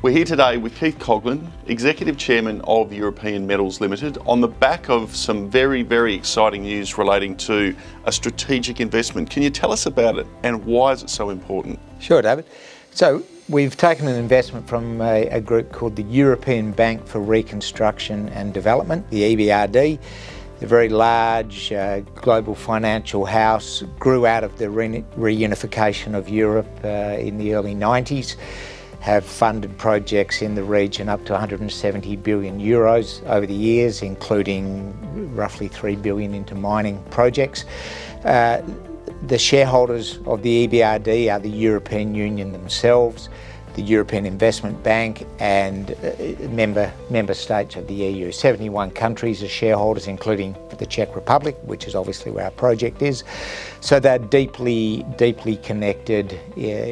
We're here today with Keith Coughlan, Executive Chairman of European Metals Limited, on the back of some very, very exciting news relating to a strategic investment. Can you tell us about it and why is it so important? Sure, David. So we've taken an investment from a group called the European Bank for Reconstruction and Development, the EBRD. A very large global financial house, grew out of the reunification of Europe in the early 90s, have funded projects in the region up to 170 billion euros over the years, including roughly 3 billion into mining projects. The shareholders of the EBRD are the European Union themselves, the European Investment Bank and member states of the EU. 71 countries are shareholders, including the Czech Republic, which is obviously where our project is. So they're deeply connected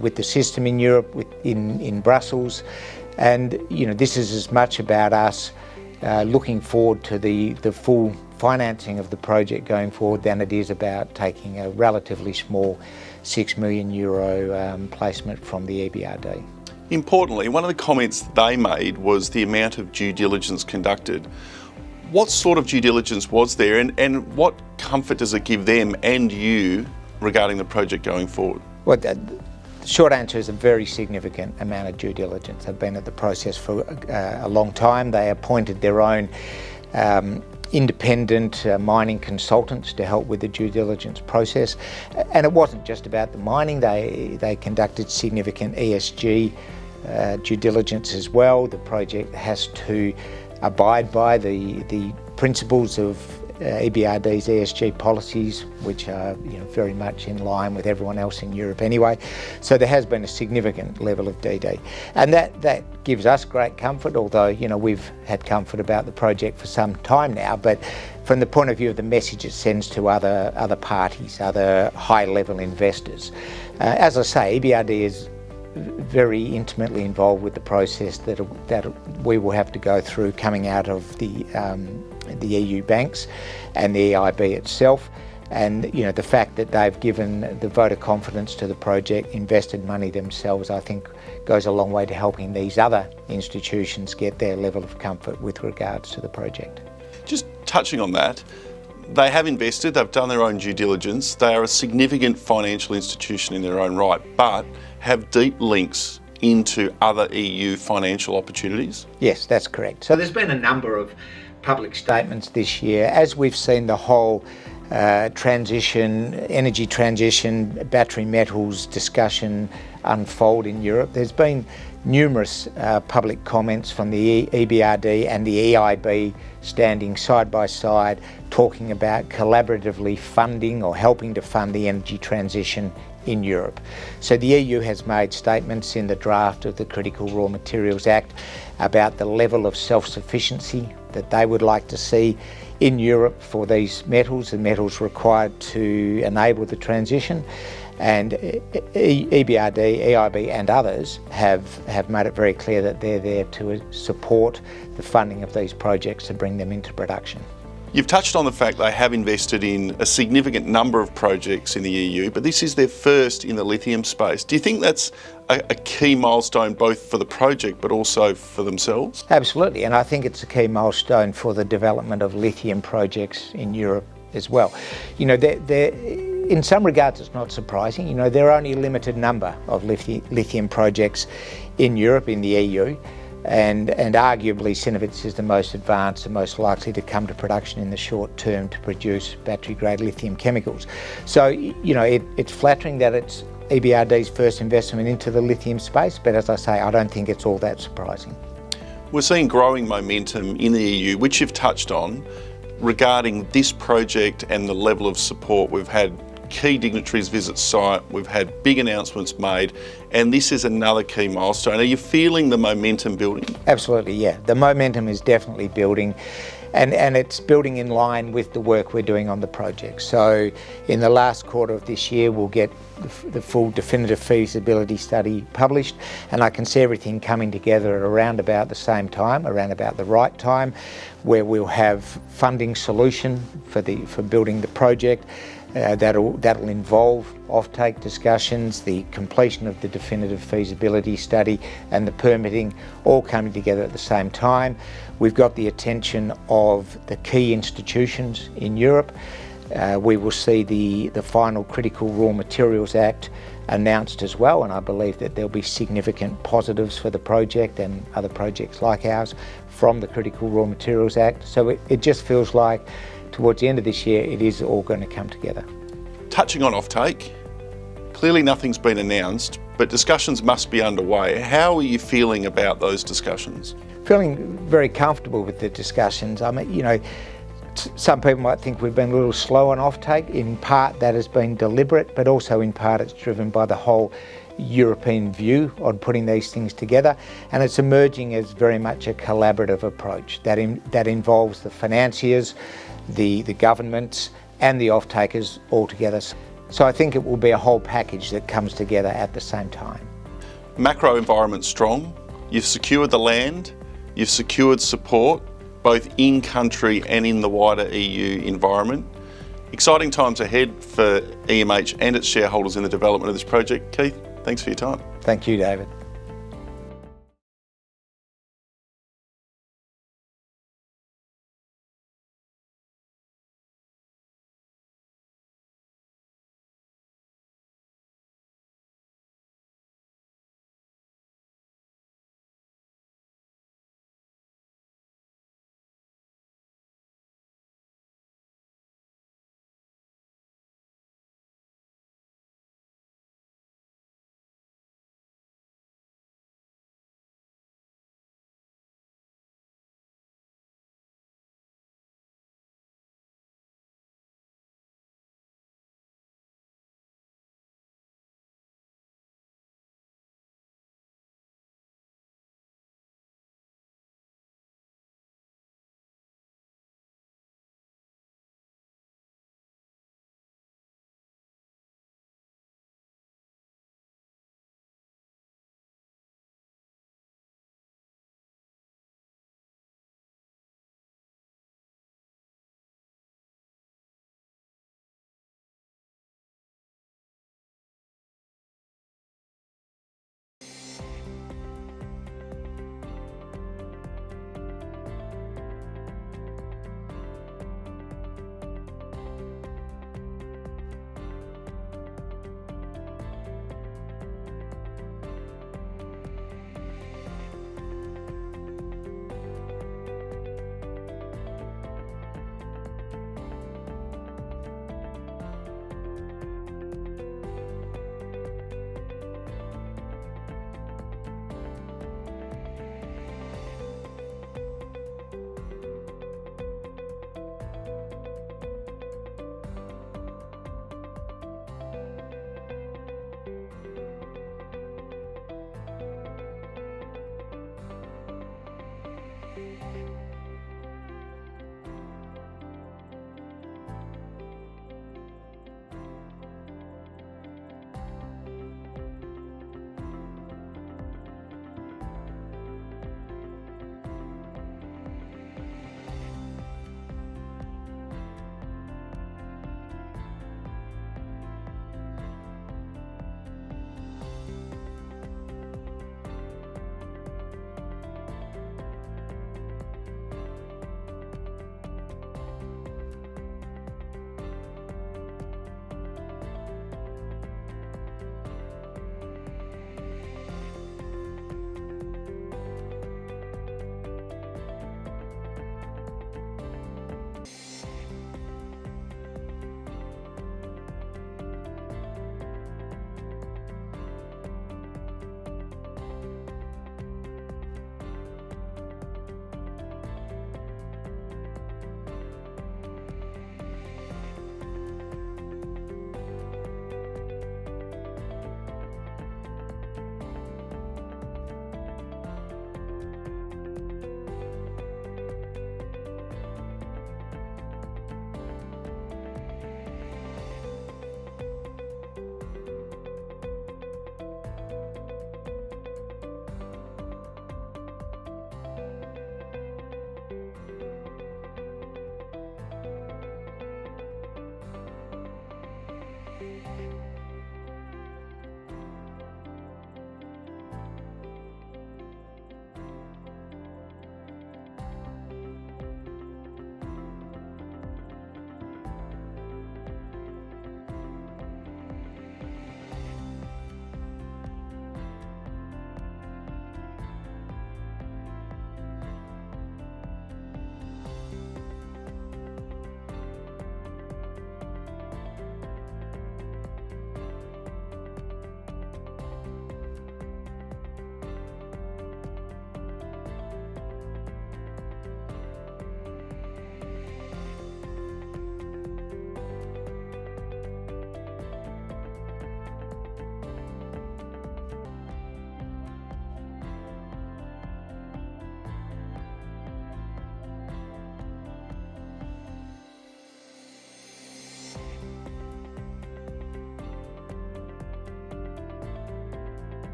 with the system in Europe, in Brussels. And this is as much about us looking forward to the full financing of the project going forward than it is about taking a relatively small €6 million placement from the EBRD. Importantly, one of the comments they made was the amount of due diligence conducted. What sort of due diligence was there and what comfort does it give them and you regarding the project going forward? Well, the short answer is a very significant amount of due diligence. They've been at the process for a long time. They appointed their own independent mining consultants to help with the due diligence process. And it wasn't just about the mining. They conducted significant ESG due diligence as well. The project has to abide by the principles of EBRD's ESG policies, which are very much in line with everyone else in Europe anyway. So there has been a significant level of DD. And that gives us great comfort, although we've had comfort about the project for some time now, but from the point of view of the message it sends to other parties, other high-level investors. As I say, EBRD is very intimately involved with the process that we will have to go through coming out of the EU banks and the EIB itself. And the fact that they've given the vote of confidence to the project, invested money themselves, I think goes a long way to helping these other institutions get their level of comfort with regards to the project. Just touching on that, they have invested, they've done their own due diligence, they are a significant financial institution in their own right, but have deep links into other EU financial opportunities? Yes, that's correct. So there's been a number of public statements this year as we've seen the whole energy transition, battery metals discussion unfold in Europe. There's been numerous public comments from the EBRD and the EIB standing side by side talking about collaboratively funding or helping to fund the energy transition in Europe. So the EU has made statements in the draft of the Critical Raw Materials Act about the level of self-sufficiency that they would like to see in Europe for these metals, the metals required to enable the transition. And EBRD, EIB and others have made it very clear that they're there to support the funding of these projects to bring them into production. You've touched on the fact they have invested in a significant number of projects in the EU, but this is their first in the lithium space. Do you think that's a key milestone both for the project but also for themselves? Absolutely, and I think it's a key milestone for the development of lithium projects in Europe as well. In some regards it's not surprising. There are only a limited number of lithium projects in Europe, in the EU. And arguably Synovitz is the most advanced and most likely to come to production in the short term to produce battery-grade lithium chemicals. So, it's flattering that it's EBRD's first investment into the lithium space, but as I say, I don't think it's all that surprising. We're seeing growing momentum in the EU, which you've touched on, regarding this project and the level of support. We've had key dignitaries visit site, we've had big announcements made, and this is another key milestone. Are you feeling the momentum building? Absolutely, yeah. The momentum is definitely building, and it's building in line with the work we're doing on the project. So in the last quarter of this year, we'll get the full definitive feasibility study published, and I can see everything coming together at around about the same time, around about the right time, where we'll have funding solution for building the project. That'll involve offtake discussions, the completion of the definitive feasibility study and the permitting all coming together at the same time. We've got the attention of the key institutions in Europe. We will see the final Critical Raw Materials Act announced as well, and I believe that there'll be significant positives for the project and other projects like ours from the Critical Raw Materials Act. So it just feels like towards the end of this year it is all going to come together. Touching on offtake, clearly nothing's been announced, but discussions must be underway. How are you feeling about those discussions? Feeling very comfortable with the discussions. I mean, you know, some people might think we've been a little slow on offtake. In part that has been deliberate, but also in part it's driven by the whole European view on putting these things together, and it's emerging as very much a collaborative approach that involves the financiers, the governments and the off-takers all together. So I think it will be a whole package that comes together at the same time. Macro environment strong, you've secured the land, you've secured support both in country and in the wider EU environment. Exciting times ahead for EMH and its shareholders in the development of this project. Keith, thanks for your time. Thank you, David.